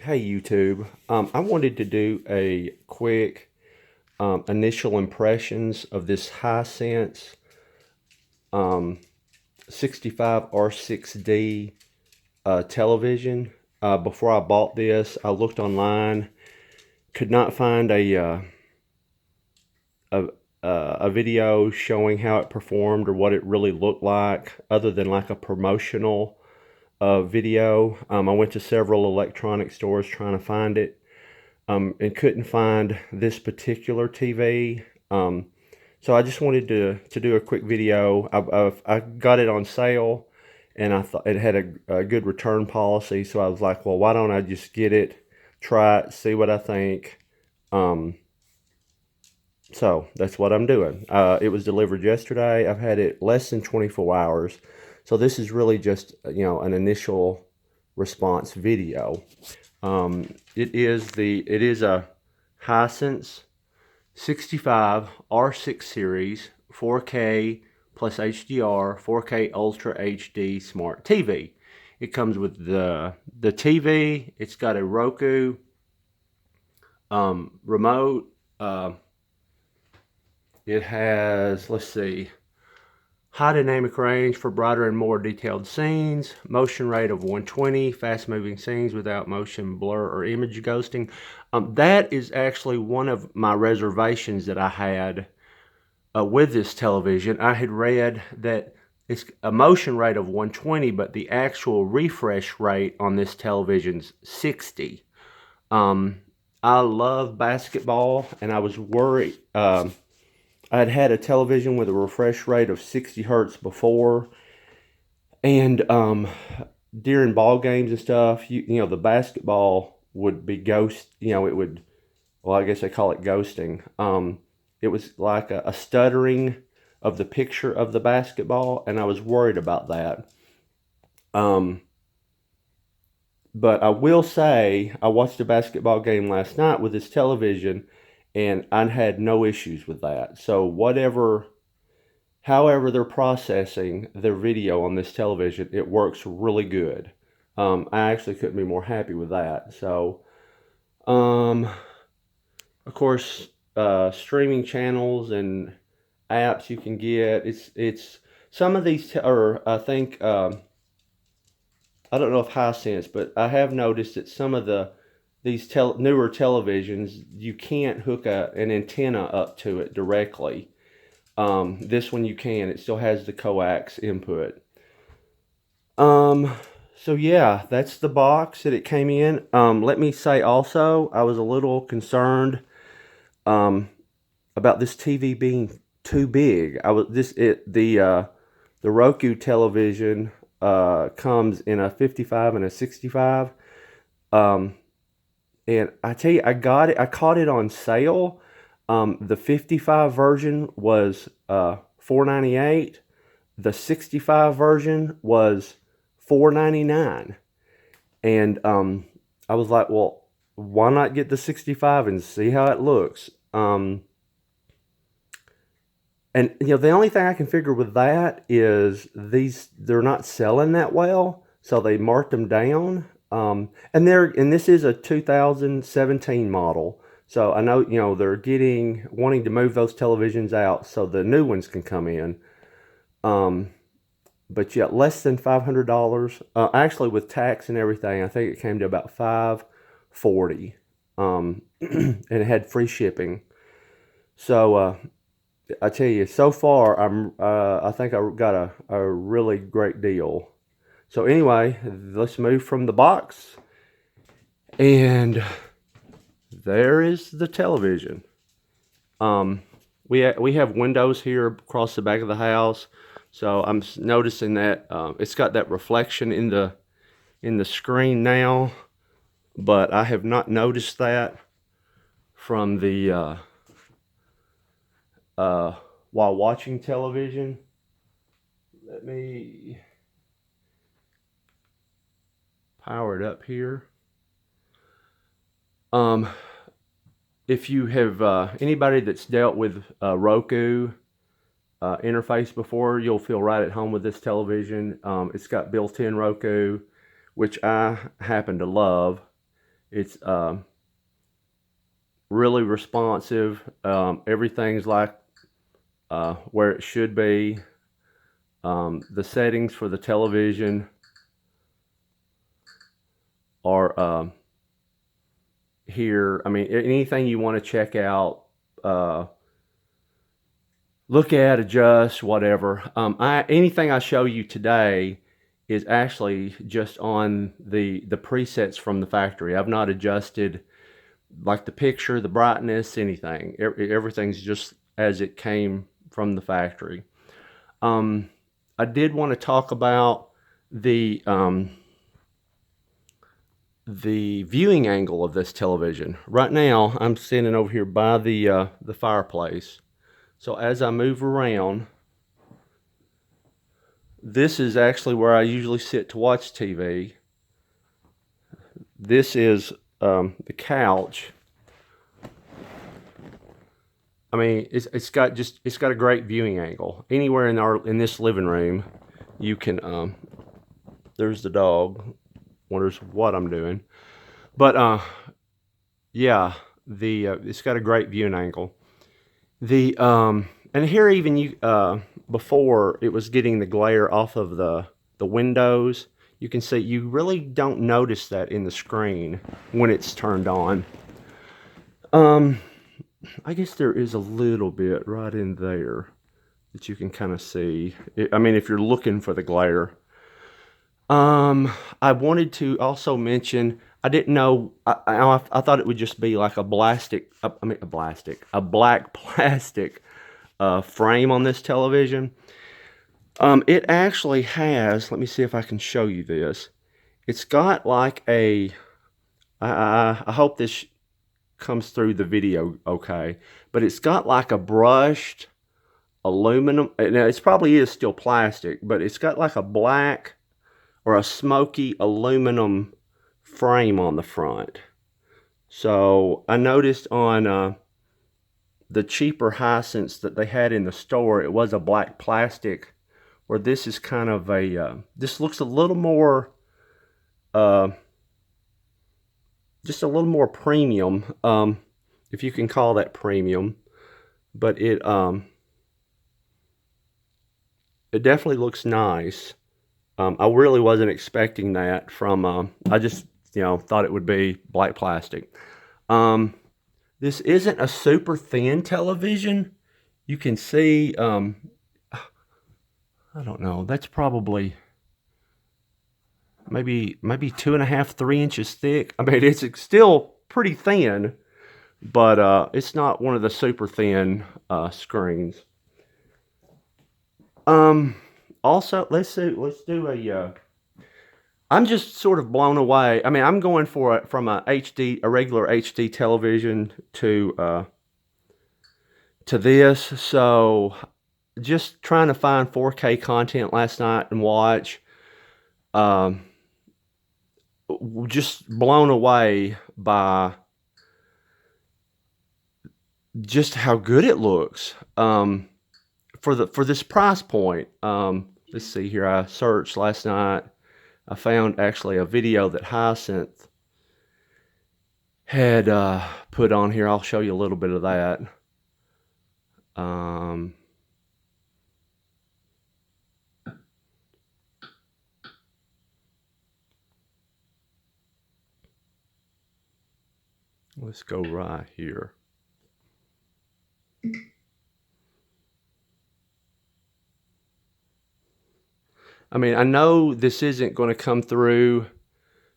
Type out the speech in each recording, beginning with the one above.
Hey YouTube, I wanted to do a quick initial impressions of this Hisense 65R6D television. Before I bought this, I looked online, could not find a video showing how it performed or what it really looked like, other than like a promotional video. I went to several electronic stores trying to find it. And couldn't find this particular TV. So I just wanted to do a quick video. I got it on sale, and I thought it had a good return policy. So I was like, well, why don't I just get it, try it, see what I think. So that's what I'm doing. It was delivered yesterday. I've had it less than 24 hours. So this is really just, an initial response video. It is a Hisense 65 R6 series 4K plus HDR 4K Ultra HD Smart TV. It comes with the TV. It's got a Roku remote. It has, let's see, high dynamic range for brighter and more detailed scenes, motion rate of 120, fast moving scenes without motion blur or image ghosting. That is actually one of my reservations that I had with this television. I had read that it's a motion rate of 120, but the actual refresh rate on this television's 60. I love basketball, and I was worried. I had a television with a refresh rate of 60 hertz before, and during ball games and stuff, you know, the basketball would be ghost. It would, well, I guess they call it ghosting. It was like a stuttering of the picture of the basketball, and I was worried about that. But I will say, I watched a basketball game last night with this television, and I had no issues with that. So however they're processing their video on this television, it works really good. I actually couldn't be more happy with that. So, of course, streaming channels and apps you can get. It's some of these, I think, I don't know if Hisense, but I have noticed that some of these newer televisions, you can't hook an antenna up to it directly. This one you can. It still has the coax input. So yeah, that's the box that it came in. Let me say also, I was a little concerned about this TV being too big. The Roku television comes in a 55 and a 65. And I tell you, I caught it on sale. The 55 version was $4.98. The 65 version was $4.99. And I was like, well, why not get the 65 and see how it looks? And the only thing I can figure with that is they're not selling that well, so they marked them down. And this is a 2017 model, so I know they're wanting to move those televisions out so the new ones can come in. But yeah, less than $500. Actually, with tax and everything, I think it came to about $540. And it had free shipping. So I tell you, so far I think I got a really great deal. So anyway, let's move from the box, and there is the television. We have windows here across the back of the house, so I'm noticing that it's got that reflection in the screen now, but I have not noticed that from the while watching television. Let me power it up here. If you have anybody that's dealt with Roku interface before, you'll feel right at home with this television. It's got built-in Roku, which I happen to love, It's really responsive. Everything's like where it should be. The settings for the television are here. I mean, anything you want to check out, look at, adjust, whatever. Anything I show you today is actually just on the presets from the factory. I've not adjusted like the picture, the brightness, anything. Everything's just as it came from the factory. I did want to talk about the viewing angle of this television. Right now, I'm standing over here by the fireplace. So as I move around, this is actually where I usually sit to watch TV. This is the couch. I mean, it's got a great viewing angle. Anywhere in this living room, you can. There's the dog. Wonders what I'm doing, but yeah, it's got a great viewing angle. And here even before it was getting the glare off of the windows. You can see you really don't notice that in the screen when it's turned on. I guess there is a little bit right in there that you can kind of see. I mean, if you're looking for the glare. I wanted to also mention, I didn't know, I thought it would just be like a black plastic frame on this television. It actually has, let me see if I can show you this. It's got like I hope this comes through the video okay, but it's got like a brushed aluminum, now it probably is still plastic, but it's got like a black or a smoky aluminum frame on the front. So I noticed on the cheaper Hisense that they had in the store, it was a black plastic, where this is kind of this looks a little more, just a little more premium, if you can call that premium. But it definitely looks nice. I really wasn't expecting that from, I just, thought it would be black plastic. This isn't a super thin television. You can see, I don't know, that's probably maybe 2.5, 3 inches thick. I mean, it's still pretty thin, but it's not one of the super thin screens. Also, let's do a. I'm just sort of blown away. I mean, I'm going from a regular HD television to this. So, just trying to find 4K content last night and watch. Just blown away by just how good it looks. For this price point. Let's see here. I searched last night. I found actually a video that Hisense had put on here. I'll show you a little bit of that. Let's go right here. I mean, I know this isn't going to come through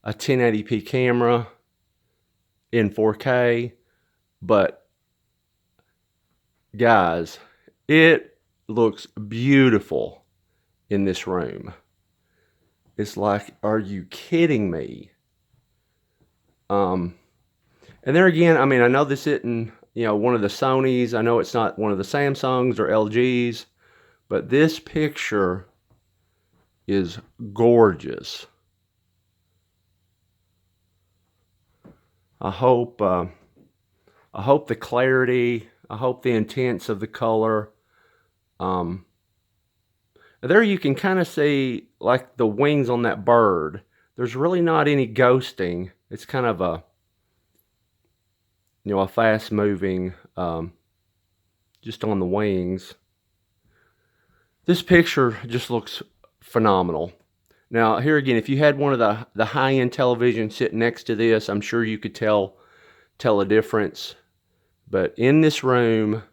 a 1080p camera in 4K, but guys, it looks beautiful in this room. It's like, are you kidding me? And there again, I mean, I know this isn't, one of the Sonys. I know it's not one of the Samsungs or LGs, but this picture is gorgeous. I hope the clarity, I hope the intense of the color. There you can kind of see like the wings on that bird. There's really not any ghosting. It's kind of you know, a fast moving, just on the wings. This picture just looks phenomenal. Now, here again, if you had one of the high-end televisions sitting next to this, I'm sure you could tell a difference. But in this room,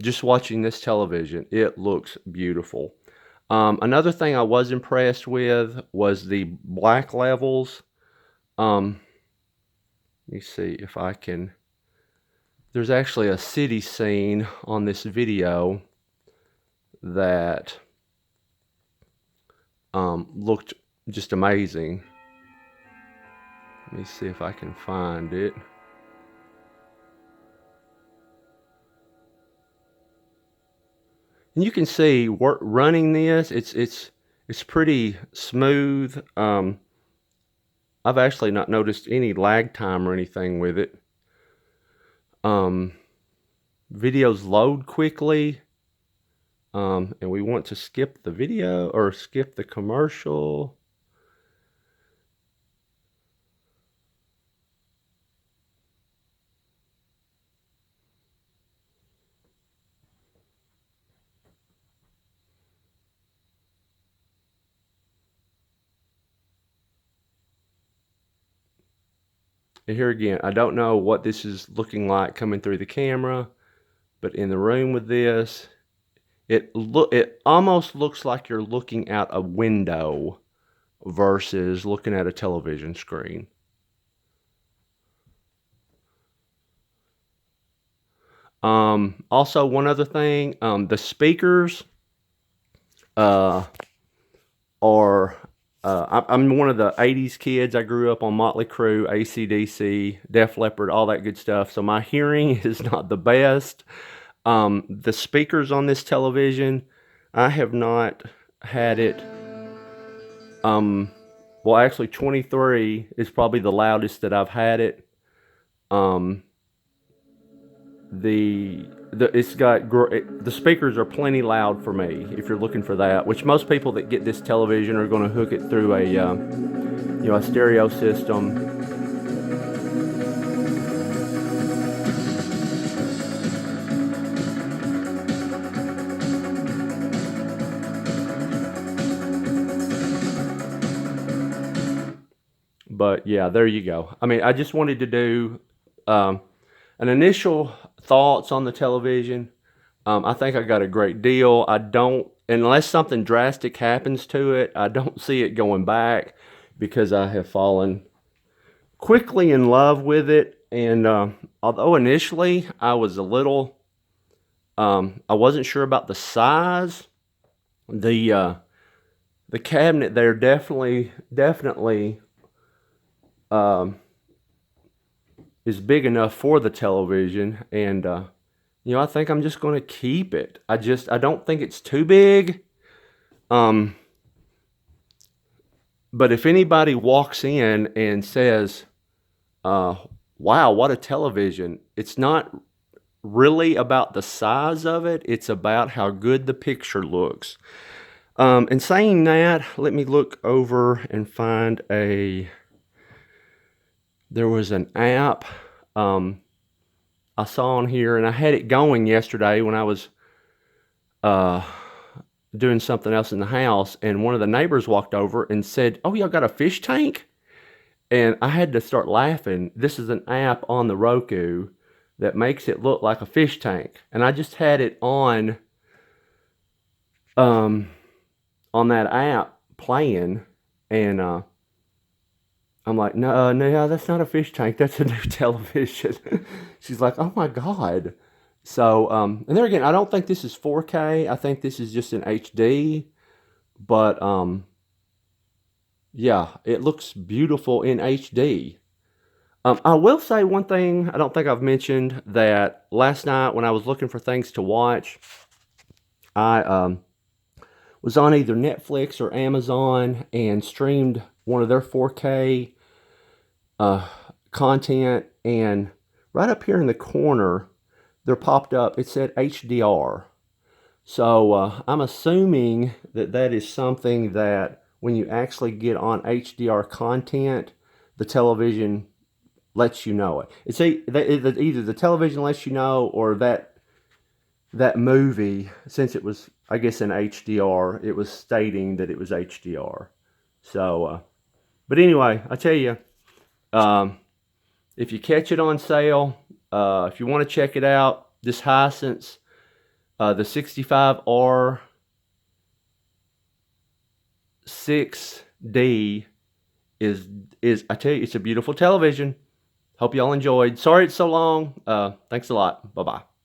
just watching this television, it looks beautiful. Another thing I was impressed with was the black levels. Let me see if I can. There's actually a city scene on this video that looked just amazing. Let me see if I can find it. And you can see running this, it's pretty smooth. I've actually not noticed any lag time or anything with it. Videos load quickly. And we want to skip the video or skip the commercial. And here again, I don't know what this is looking like coming through the camera, but in the room with this, it almost looks like you're looking out a window versus looking at a television screen. Also, one other thing, the speakers are, I'm one of the 80s kids. I grew up on Motley Crue, AC/DC, Def Leppard, all that good stuff. So my hearing is not the best. The speakers on this television, I have not had it. Well, actually 23 is probably the loudest that I've had it. The speakers are plenty loud for me if you're looking for that, which most people that get this television are going to hook it through a you know, a stereo system. But yeah, there you go. I mean, I just wanted to do an initial thoughts on the television. I think I got a great deal. I don't, unless something drastic happens to it, I don't see it going back because I have fallen quickly in love with it. And although initially I was a little, I wasn't sure about the size, the cabinet there definitely is big enough for the television, and you know, I think I'm just going to keep it. I don't think it's too big. But if anybody walks in and says, wow, what a television, it's not really about the size of it, it's about how good the picture looks. And saying that, let me look over and find there was an app I saw on here, and I had it going yesterday when I was doing something else in the house, and one of the neighbors walked over and said, "Oh, y'all got a fish tank?" And I had to start laughing. This is an app on the Roku that makes it look like a fish tank, and I just had it on that app playing, and I'm like, no, that's not a fish tank. That's a new television. She's like, oh my God. So, and there again, I don't think this is 4K. I think this is just an HD. But, yeah, it looks beautiful in HD. I will say one thing I don't think I've mentioned, that last night when I was looking for things to watch, I was on either Netflix or Amazon and streamed one of their 4K content, and right up here in the corner there popped up, it said HDR. So I'm assuming that is something that when you actually get on HDR content, the television lets you know it. It's either the television lets you know, or that movie, since it was, I guess, in HDR, it was stating that it was HDR. So, but anyway, I tell you, if you catch it on sale, if you want to check it out, this Hisense, the 65R 6D is I tell you, it's a beautiful television. Hope y'all enjoyed. Sorry it's so long. Thanks a lot. Bye-bye.